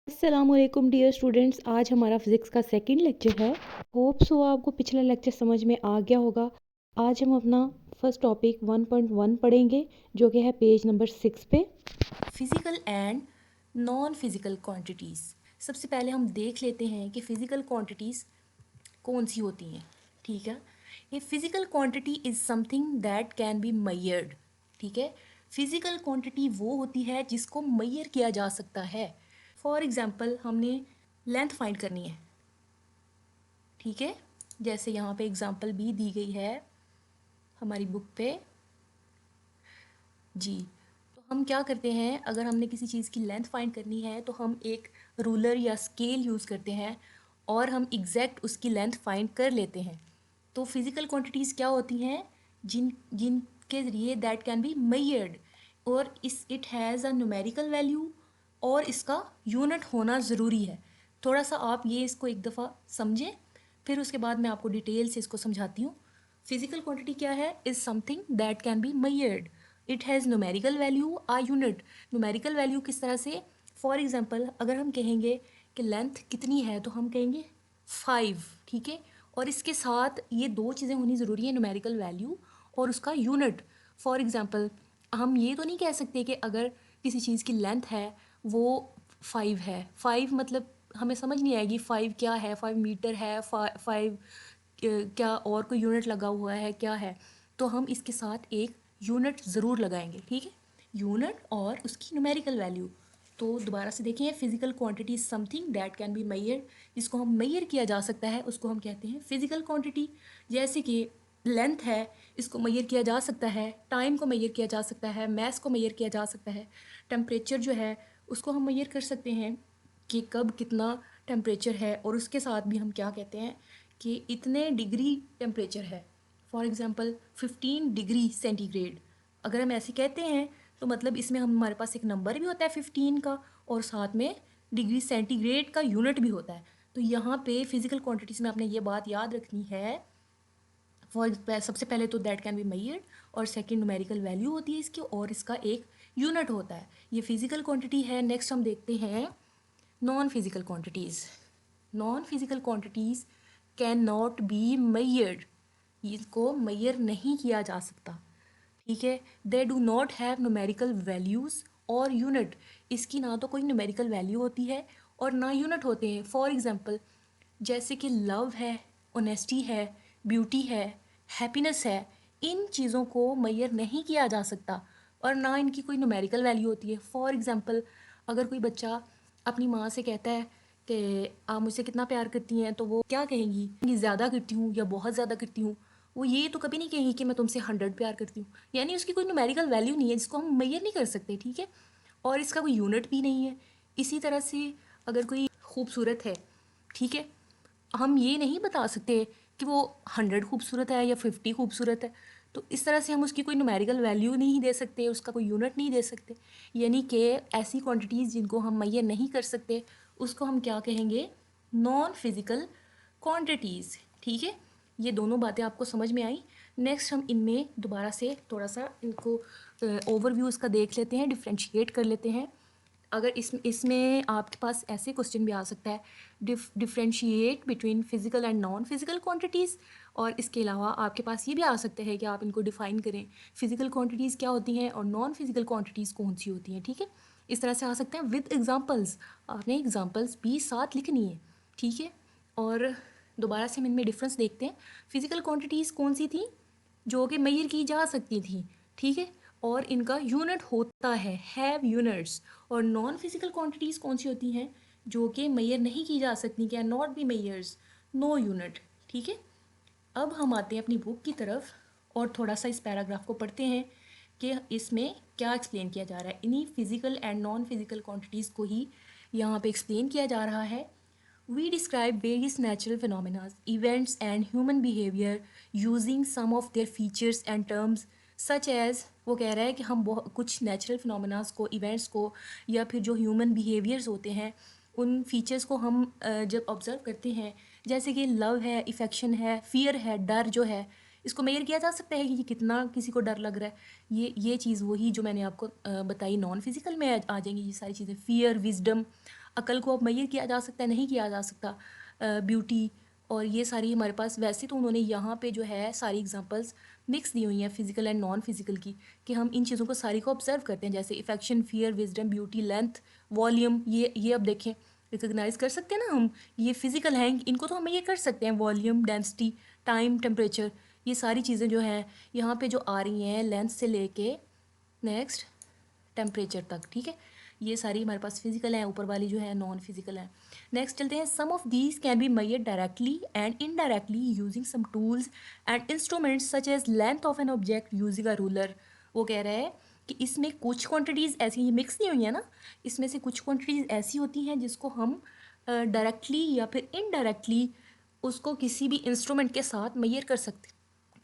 अस्सलामुअलैकुम dear students. आज हमारा फिज़िक्स का सेकंड लेक्चर है। होप सो आपको पिछला लेक्चर समझ में आ गया होगा। आज हम अपना फर्स्ट टॉपिक 1.1 पढ़ेंगे जो कि है पेज नंबर 6 पे। Physical and non physical quantities. सबसे पहले हम देख लेते हैं कि फिजिकल क्वांटिटीज़ कौन सी होती हैं। ठीक है, ये physical quantity is something that can be measured. ठीक है, फिजिकल क्वांटिटी वो होती है जिसको मेजर किया जा सकता है। फॉर एग्जांपल हमने लेंथ फाइंड करनी है। ठीक है, जैसे यहाँ पे एग्जांपल भी दी गई है हमारी बुक पे जी। तो हम क्या करते हैं, अगर हमने किसी चीज़ की लेंथ फाइंड करनी है तो हम एक रूलर या स्केल यूज़ करते हैं और हम एग्जैक्ट उसकी लेंथ फाइंड कर लेते हैं। तो फिज़िकल क्वांटिटीज़ क्या होती हैं, जिनके ज़रिए दैट कैन बी मेजर्ड और it has a numerical value और इसका यूनिट होना ज़रूरी है। थोड़ा सा आप ये इसको एक दफ़ा समझें, फिर उसके बाद मैं आपको डिटेल से इसको समझाती हूँ। फिजिकल क्वांटिटी क्या है, is something that can be measured. It has numerical value a unit. Numerical value किस तरह से, फॉर एग्जांपल अगर हम कहेंगे कि लेंथ कितनी है तो हम कहेंगे 5। ठीक है, और इसके साथ ये दो चीज़ें होनी ज़रूरी है, न्यूमेरिकल वैल्यू और उसका यूनिट। फॉर एग्जांपल हम ये तो नहीं कह सकते कि अगर किसी चीज़ की लेंथ है वो 5 है, 5 मतलब हमें समझ नहीं आएगी 5 क्या है, 5 मीटर है, 5 क्या और कोई यूनिट लगा हुआ है क्या है। तो हम इसके साथ एक यूनिट ज़रूर लगाएंगे। ठीक है, यूनिट और उसकी न्यूमेरिकल वैल्यू। तो दोबारा से देखें, physical quantity is something that can be measure, जिसको हम मेजर किया जा सकता है उसको हम कहते हैं फिजिकल क्वांटिटी। जैसे कि लेंथ है, इसको मेजर किया जा सकता है, टाइम को मेजर किया जा सकता है, मैस को मेजर किया जा सकता है, टेम्परेचर जो है उसको हम मेजर कर सकते हैं कि कब कितना टेम्परेचर है, और उसके साथ भी हम क्या कहते हैं कि इतने डिग्री टेम्परेचर है। फॉर एग्ज़ाम्पल 15 डिग्री सेंटीग्रेड अगर हम ऐसे कहते हैं तो मतलब इसमें हमारे पास एक नंबर भी होता है 15 का और साथ में डिग्री सेंटीग्रेड का यूनिट भी होता है। तो यहाँ पे फिजिकल क्वांटिटीज़ में आपने ये बात याद रखनी है। सबसे पहले तो दैट कैन बी मेजर्ड और सेकंड न्यूमेरिकल वैल्यू होती है इसकी और इसका एक यूनिट होता है। ये फिजिकल क्वांटिटी है। नेक्स्ट हम देखते हैं non physical quantities. Non physical quantities can not be measured, इसको मेजर नहीं किया जा सकता। ठीक है, they do not have numerical values और यूनिट, इसकी ना तो कोई न्यूमेरिकल वैल्यू होती है और ना यूनिट होते हैं। फॉर एग्जांपल जैसे कि लव है, ऑनेस्टी है, ब्यूटी है, हैप्पीनेस है, इन चीज़ों को मेजर नहीं किया जा सकता और ना इनकी कोई न्यूमेरिकल वैल्यू होती है। फॉर एग्जांपल अगर कोई बच्चा अपनी माँ से कहता है कि आप मुझसे कितना प्यार करती हैं, तो वो क्या कहेंगी कि ज़्यादा करती हूँ या बहुत ज़्यादा करती हूँ। वो ये तो कभी नहीं कहेगी कि मैं तुमसे 100 प्यार करती हूँ, यानी उसकी कोई न्यूमेरिकल वैल्यू नहीं है जिसको हम मेजर नहीं कर सकते। ठीक है, और इसका कोई यूनिट भी नहीं है। इसी तरह से अगर कोई खूबसूरत है, ठीक है, हम ये नहीं बता सकते कि वो 100 खूबसूरत है या 50 खूबसूरत है। तो इस तरह से हम उसकी कोई न्यूमेरिकल वैल्यू नहीं दे सकते, उसका कोई यूनिट नहीं दे सकते। यानी कि ऐसी क्वांटिटीज़ जिनको हम मेजर नहीं कर सकते उसको हम क्या कहेंगे, नॉन फिजिकल क्वांटिटीज़। ठीक है, ये दोनों बातें आपको समझ में आई। नेक्स्ट हम इनमें दोबारा से थोड़ा सा इनको ओवरव्यू इसका देख लेते हैं, डिफ्रेंशिएट कर लेते हैं। अगर इसमें आपके पास ऐसे क्वेश्चन भी आ सकता है, differentiate between physical and non physical quantities. और इसके अलावा आपके पास ये भी आ सकता है कि आप इनको डिफ़ाइन करें, फिजिकल क्वांटिटीज़ क्या होती हैं और नॉन फिजिकल क्वांटिटीज़ कौन सी होती हैं। ठीक है, इस तरह से आ सकते हैं विद एग्जांपल्स। आपने एग्जांपल्स भी साथ लिखनी है। ठीक है, और दोबारा से हम इनमें डिफरेंस देखते हैं। फिजिकल क्वांटिटीज़ कौन सी थी, जो कि मेजर की जा सकती थी। ठीक है, और इनका यूनिट होता है, हैव यूनिट्स। और नॉन फिजिकल क्वांटिटीज़ कौन सी होती हैं, जो कि मेजर नहीं की जा सकती, can not be measures, no unit. ठीक है, अब हम आते हैं अपनी बुक की तरफ और थोड़ा सा इस पैराग्राफ को पढ़ते हैं कि इसमें क्या एक्सप्लेन किया जा रहा है। इन्हीं physical and non physical quantities को ही यहाँ पे एक्सप्लेन किया जा रहा है। We describe various natural phenomena, events, and human behavior using some of their features and terms such as, वो कह रहा है कि हम कुछ नेचुरल फिनोमेनास को, इवेंट्स को, या फिर जो ह्यूमन बिहेवियर्स होते हैं उन फीचर्स को हम जब ऑब्ज़र्व करते हैं, जैसे कि लव है, इफ़ेक्शन है, फियर है, डर जो है, इसको मेजर किया जा सकता है कि कितना किसी को डर लग रहा है। ये चीज़ वही जो मैंने आपको बताई नॉन फिजिकल में आ जाएंगी ये सारी चीज़ें, फियर, विजडम। अकल को अब मैयर किया जा सकता है, नहीं किया जा सकता। ब्यूटी और ये सारी हमारे पास, वैसे तो उन्होंने यहाँ पे जो है सारी एग्जांपल्स मिक्स दी हुई हैं फिजिकल एंड नॉन फिजिकल की, कि हम इन चीज़ों को सारी को ऑब्जर्व करते हैं, जैसे affection, fear, wisdom, beauty, length, volume. ये अब देखें, रिकग्नाइज कर सकते हैं ना हम, ये फिजिकल हैं, इनको तो हम ये कर सकते हैं, वॉल्यूम, डेंसिटी, टाइम, टेम्परेचर, ये सारी चीज़ें जो हैं यहाँ पे जो आ रही हैं लेंथ से लेके नेक्स्ट टेम्परेचर तक, ठीक है, ये सारी हमारे पास फिजिकल है, ऊपर वाली जो है नॉन फिजिकल है। नेक्स्ट चलते हैं, some of these can be measured directly and indirectly using some tools and instruments such as length of an object using a ruler. वो कह रहा है कि इसमें कुछ क्वांटिटीज़ ऐसी, ये मिक्स नहीं हुई है ना, इसमें से कुछ क्वांटिटीज़ ऐसी होती हैं जिसको हम डायरेक्टली या फिर इनडायरेक्टली उसको किसी भी इंस्ट्रूमेंट के साथ मेजर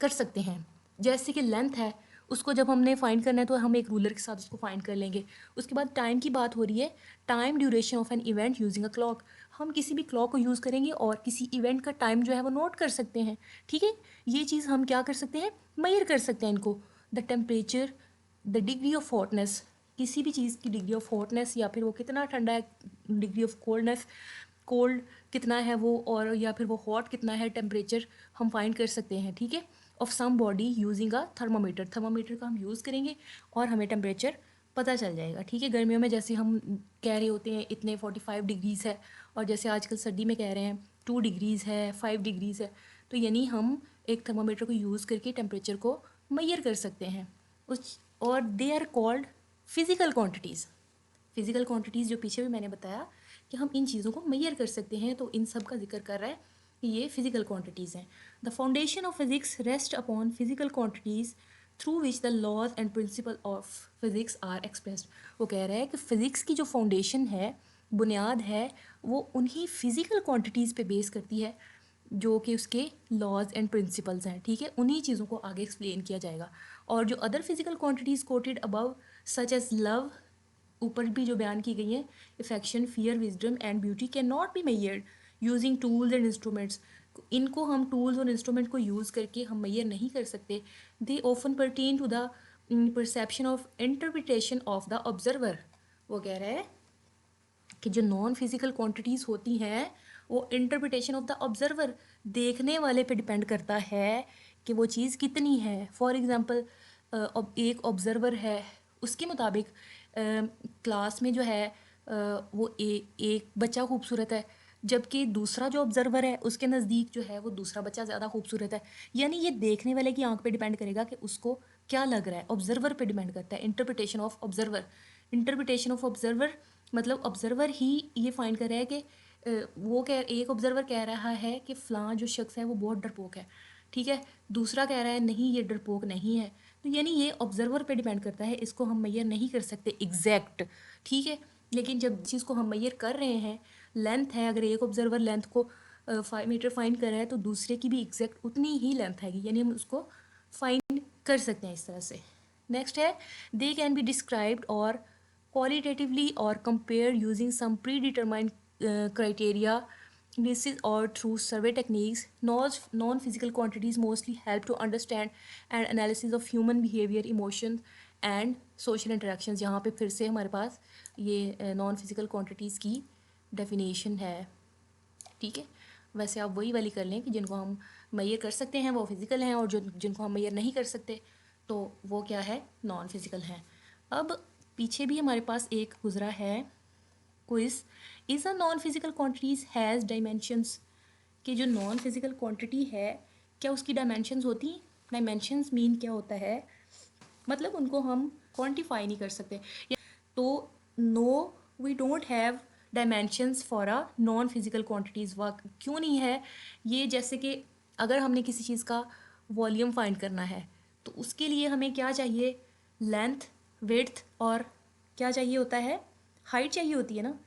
कर सकते हैं। जैसे कि लेंथ है, उसको जब हमने फाइंड करना है तो हम एक रूलर के साथ उसको फाइंड कर लेंगे। उसके बाद टाइम की बात हो रही है, time duration of an event using a clock, हम किसी भी क्लॉक को यूज़ करेंगे और किसी इवेंट का टाइम जो है वो नोट कर सकते हैं, ठीक है। ये चीज़ हम क्या कर सकते हैं, मेजर कर सकते हैं इनको। The temperature, the degree of hotness, किसी भी चीज़ की डिग्री ऑफ हॉटनेस या फिर वो कितना ठंडा है, डिग्री ऑफ कोल्डनेस, कोल्ड कितना है वो, और या फिर वो हॉट कितना है, टेम्परेचर हम फाइंड कर सकते हैं, ठीक है। Of some body using a thermometer, thermometer का हम यूज़ करेंगे और हमें टेम्परेचर पता चल जाएगा, ठीक है। गर्मियों में जैसे हम कह रहे होते हैं इतने 45 डिग्रीज़ है, और जैसे आजकल सर्दी में कह रहे हैं 2 डिग्रीज़ है, 5 डिग्रीज़ है, तो यानी हम एक थर्मामीटर को यूज़ करके टेम्परेचर को मेजर कर सकते हैं उस, और they are called physical quantities. Physical quantities जो पीछे भी मैंने बताया कि हम इन चीज़ों को मेजर कर सकते हैं, तो इन सब का जिक्र कर रहा है कि ये फिज़िकल क्वांटिटीज़ हैं। The foundation of physics rest upon physical quantities through which the laws and principle of physics are expressed. वो कह रहा है कि फ़िज़िक्स की जो फाउंडेशन है, बुनियाद है, वो उन्हीं फिज़िकल क्वांटिटीज़ पे बेस करती है जो कि उसके लॉज एंड प्रिंसिपल्स हैं, ठीक है। उन्हीं चीज़ों को आगे एक्सप्लेन किया जाएगा। और जो other physical quantities quoted above such as love, ऊपर भी जो बयान की गई हैं, affection, fear, wisdom and beauty can not be measured using tools and instruments, इनको हम टूल्स और इंस्ट्रूमेंट को यूज़ करके हम मेजर नहीं कर सकते। They often pertain to the perception of interpretation of the observer. वो कह रहा है कि जो नॉन फिजिकल क्वांटिटीज़ होती हैं वो इंटरप्रिटेशन ऑफ द ऑब्जर्वर, देखने वाले पे डिपेंड करता है कि वो चीज़ कितनी है। फॉर एग्ज़ाम्पल एक ऑब्जर्वर है, उसके मुताबिक क्लास में जो है वो एक बच्चा खूबसूरत है, जबकि दूसरा जो ऑब्जर्वर है उसके नज़दीक जो है वो दूसरा बच्चा ज़्यादा खूबसूरत है। यानी ये देखने वाले की आंख पे डिपेंड करेगा कि उसको क्या लग रहा है, ऑब्जर्वर पे डिपेंड करता है। Interpretation of observer, interpretation of observer मतलब ऑब्जर्वर ही ये फाइंड कर रहा है कि वो कह, एक ऑब्जर्वर कह रहा है कि फ़लाँ जो शख्स है वो बहुत डरपोक है, ठीक है, दूसरा कह रहा है नहीं ये डरपोक नहीं है। तो यानी ये ऑब्जर्वर पे डिपेंड करता है, इसको हम मेजर नहीं कर सकते एग्जैक्ट, ठीक है। लेकिन जब चीज़ को हम मेजर कर रहे हैं, लेंथ है, अगर एक ऑब्जर्वर लेंथ को 5 मीटर फाइंड कर रहा है तो दूसरे की भी एग्जैक्ट उतनी ही लेंथ आएगी, यानी हम उसको फाइंड कर सकते हैं इस तरह से। नेक्स्ट है, दे कैन बी डिस्क्राइब्ड और qualitatively or compare using some predetermined criteria, basis or through survey techniques. Non-physical quantities mostly help to understand and analysis of human behavior, emotions and social interactions। यहाँ पे फिर से हमारे पास ये non physical quantities की definition है, ठीक है। वैसे आप वही वाली कर लें कि जिनको हम मेजर कर सकते हैं वो फिज़िकल हैं, और जो जिनको हम मेजर नहीं कर सकते तो वो क्या है, नॉन फिजिकल हैं। अब पीछे भी हमारे पास एक गुजरा है quiz, is a non physical quantities has dimensions, कि जो नॉन फिजिकल क्वांटिटी है क्या उसकी डायमेंशंस होती हैं। डायमेंशंस मीन क्या होता है, मतलब उनको हम क्वांटिफाई नहीं कर सकते। तो no, we don't have dimensions for a non physical quantities. Work क्यों नहीं है ये, जैसे कि अगर हमने किसी चीज़ का वॉल्यूम फाइंड करना है तो उसके लिए हमें क्या चाहिए, लेंथ, विड्थ और क्या चाहिए होता है, हाइट चाहिए होती है ना।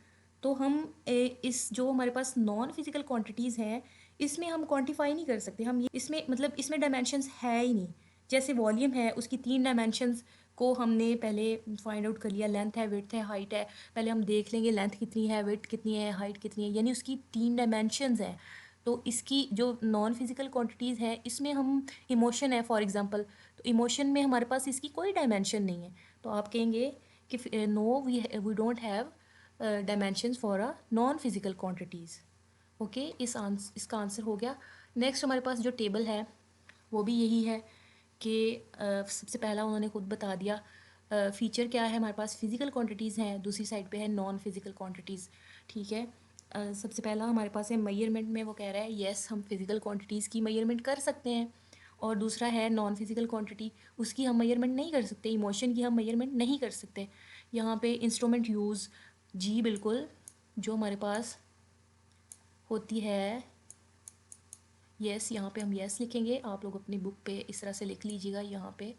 तो हम इस जो हमारे पास नॉन फिजिकल क्वांटिटीज़ हैं इसमें हम क्वांटिफाई नहीं कर सकते। हम ये इसमें मतलब इसमें डायमेंशंस है ही नहीं। जैसे वॉल्यूम है, उसकी 3 डायमेंशंस को हमने पहले फाइंड आउट कर लिया, लेंथ है, विड्थ है, हाइट है। पहले हम देख लेंगे लेंथ कितनी है, विड्थ कितनी है, हाइट कितनी है, यानी उसकी 3 डायमेंशंस हैं। तो इसकी जो नॉन फिजिकल क्वांटिटीज़ है इसमें हम, इमोशन है फॉर एग्जांपल, तो इमोशन में हमारे पास इसकी कोई डायमेंशन नहीं है। तो आप कहेंगे कि no, we don't have dimensions for a non physical quantities. Okay, इसका आंसर हो गया। नेक्स्ट हमारे पास जो टेबल है वो भी यही है कि सबसे पहला उन्होंने खुद बता दिया फीचर क्या है। हमारे पास फिज़िकल क्वांटिटीज़ हैं, दूसरी साइड पे है नॉन फिज़िकल क्वांटिटीज़। ठीक है, सबसे पहला हमारे पास है मेजरमेंट में, वो कह रहा है येस हम फिज़िकल क्वांटिटीज़ की मेजरमेंट कर सकते हैं। और दूसरा है नॉन फिज़िकल क्वांटिटी, उसकी हम मेजरमेंट नहीं कर सकते, इमोशन की हम मेजरमेंट नहीं कर सकते। यहाँ पे इंस्ट्रूमेंट यूज़, जी बिल्कुल, जो हमारे पास होती है यस, यहाँ पे हम यस लिखेंगे। आप लोग अपनी बुक पे इस तरह से लिख लीजिएगा। यहाँ पे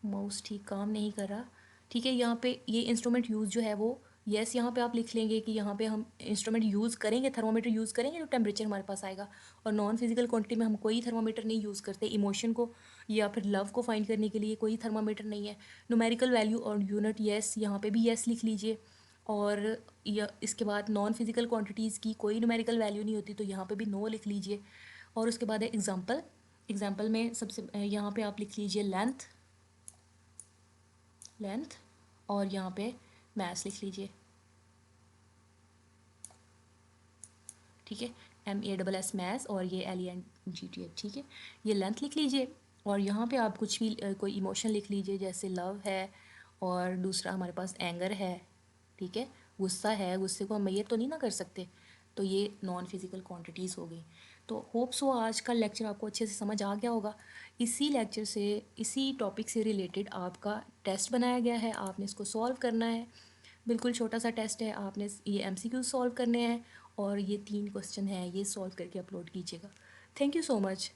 माउस ठीक काम नहीं कर रहा। ठीक है, यहाँ पे ये इंस्ट्रूमेंट यूज़ जो है वो यस यहाँ पे आप लिख लेंगे कि यहाँ पे हम इंस्ट्रूमेंट यूज़ करेंगे, थर्मामीटर यूज़ करेंगे तो टेम्परेचर हमारे पास आएगा। और नॉन फिजिकल क्वांटिटी में हम कोई थर्मामीटर नहीं यूज़ करते, इमोशन को या फिर लव को फाइंड करने के लिए कोई थर्मामीटर नहीं है। न्यूमेरिकल वैल्यू और यूनिट यस, यहाँ पे भी यस लिख लीजिए। और या इसके बाद नॉन फिजिकल क्वांटिटीज़ की कोई न्यूमेरिकल वैल्यू नहीं होती, तो यहाँ पे भी नो लिख लीजिए। और उसके बाद है एग्जाम्पल। एग्जाम्पल में सबसे यहाँ पे आप लिख लीजिए लेंथ और यहाँ पे मैथ्स लिख लीजिए। ठीक है, MASS मैथ्स और ये LENGTH। ठीक है, ये लेंथ लिख लीजिए। और यहाँ पे आप कुछ भी कोई इमोशन लिख लीजिए, जैसे लव है और दूसरा हमारे पास एंगर है। ठीक है, गुस्सा है, गुस्से को हम मेजर तो नहीं ना कर सकते, तो ये नॉन फिजिकल क्वांटिटीज़ हो गई। तो होप्स हो आज का लेक्चर आपको अच्छे से समझ आ गया होगा। इसी लेक्चर से, इसी टॉपिक से रिलेटेड आपका टेस्ट बनाया गया है, आपने इसको सॉल्व करना है। बिल्कुल छोटा सा टेस्ट है, आपने ये MCQ सॉल्व करने हैं और ये 3 क्वेश्चन हैं, ये सॉल्व करके अपलोड कीजिएगा। Thank you so much.